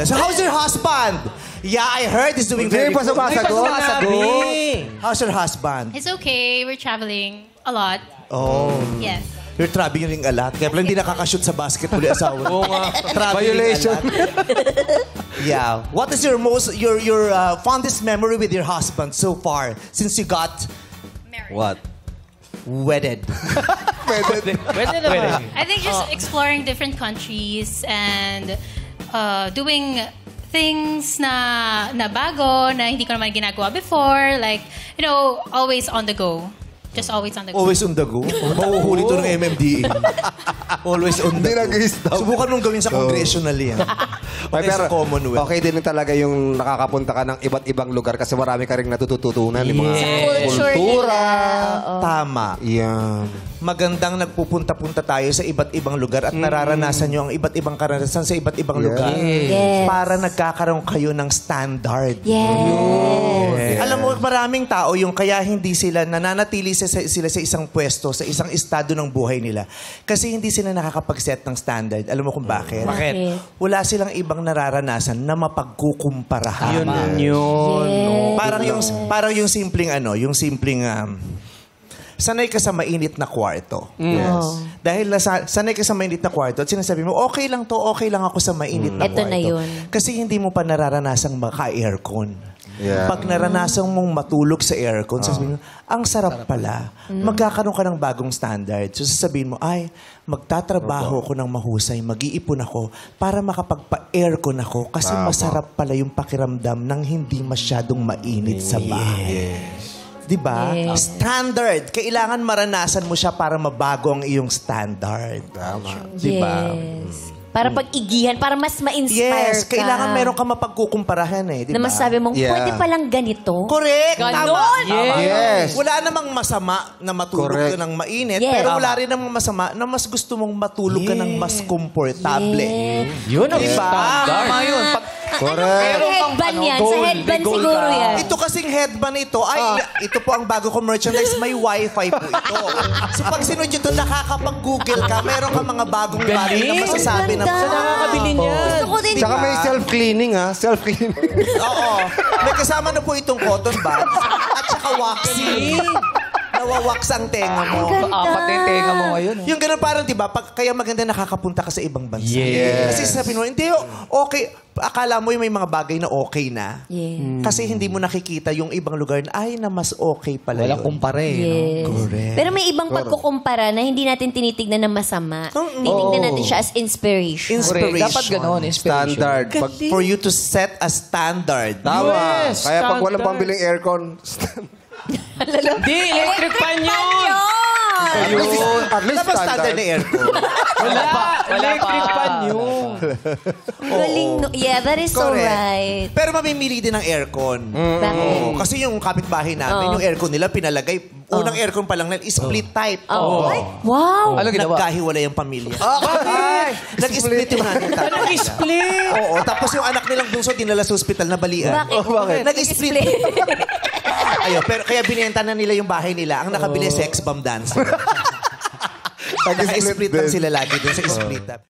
So how's your husband? Yeah, I heard he's doing very good. How's your husband? It's okay. We're traveling a lot. Oh. Yes. You're traveling a lot. Kaya pala hindi nakakashoot sa basketball yung asawa. Oo nga. Violation. Yeah. What is your fondest memory with your husband so far since you got Married. What? wedded? Pwede naman. I think just exploring different countries and doing things na bago na hindi ko naman ginagawa before. Like, you know, always on the go. Just always on the go. Always on the go? Mahuhuli to ng MMDA. Always on the go. Subukan mong gawin sa congressional yan. Pero sa Commonwealth. okay din talaga yung nakakapunta ka ng iba't ibang lugar kasi marami ka rin natututunan. Yung mga kultura. Tama. Yan. Magandang nagpupunta-punta tayo sa iba't ibang lugar at nararanasan nyo ang iba't ibang karanasan sa iba't ibang lugar. Yes. Para nagkakaroon kayo ng standard. Yes. Alam mo, maraming tao yung kaya hindi sila nananatili sila sa isang pwesto, sa isang estado ng buhay nila. Kasi hindi sila nakakapag-set ng standard. Alam mo kung bakit? Bakit? Wala silang ibang nararanasan na mapagkukumparahan. Yun. Yes. Parang yung simpleng sanay ka sa mainit na kwarto. Yes. Dahil sanay ka sa mainit na kwarto at sinasabi mo, okay lang ako sa mainit na Ito kwarto. na yun. Kasi hindi mo pa naranasang maka-aircon. Yeah. Pag naranasan mong matulog sa aircon, sasabihin mo, ang sarap pala. Magkakaroon ka ng bagong standard. So sasabihin mo, ay, magtatrabaho ako ng mahusay, mag-iipon ako para makapagpa-aircon ako kasi masarap pala yung pakiramdam ng hindi masyadong mainit sa bahay. Diba? Yes. Standard. Kailangan maranasan mo siya para mabago ang iyong standard. Tama. Diba? Yes. Para pag-igihan, para mas ma-inspire Yes, ka. kailangan meron ka mapagkukumparahan eh. Diba? Na masabi mong, pwede palang ganito. Correct! Tama! Yes. Wala namang masama na matulog ka ng mainit, Yes. pero wala rin namang masama na mas gusto mong matulog ka ng mas komportable. Yes. Yun ang Diba? standard. Tama yun. Correct. Headband yan. Sa headband siguro yan. Ito kasing headband ito, ito po ang bago ko merchandise, may wifi po ito. So pag sinunod ito, nakakapag-google ka, meron ka mga bagong bagay na masasabi na Ang ganda. Nakakabili niyan. Gusto ko din. Tsaka may self-cleaning ha. Self-cleaning. Oo. May kasama na po itong cotton buds at saka waxing. Nawawax ang tenga mo. Apat na yung tenga mo ngayon. Yung ganun parang, diba, kaya maganda nakakapunta ka sa ibang bansa. Yes. Kasi sabi mo, hindi, okay. Akala mo yung may mga bagay na okay na. Yes. Kasi hindi mo nakikita yung ibang lugar na, ay, na mas okay pala Wala yun. kumpare. Yes. Correct. Pero may ibang pagkukumpara na hindi natin tinitignan na masama. Titignan natin siya as inspiration. Inspiration. Dapat ganon, inspiration. Standard. Pag, For you to set a standard. tama. Yes, Kaya pag walang standard. pambiling aircon, Hindi, electric fan yun. at least Wala ba standard standard. na aircon? Wala. Electric fan yun. Galing, no? Yeah, that is so Correct. right. Pero mamimili din ng aircon. Bakit? Oo, kasi yung kapitbahay namin, yung aircon nila pinalagay, unang aircon pa lang na split type. Wow! Ano ginawa? Nagkahiwalay ang pamilya. Nag-split yung nanay tatay nila. Nag-split. Oo, tapos yung anak nilang bunso dinala sa ospital na balian. Bakit? Nag-split. Ayun, pero kaya binenta na nila yung bahay nila. Ang nakabili sex bomb dance. Naka-split lang sila lagi dun sa split up.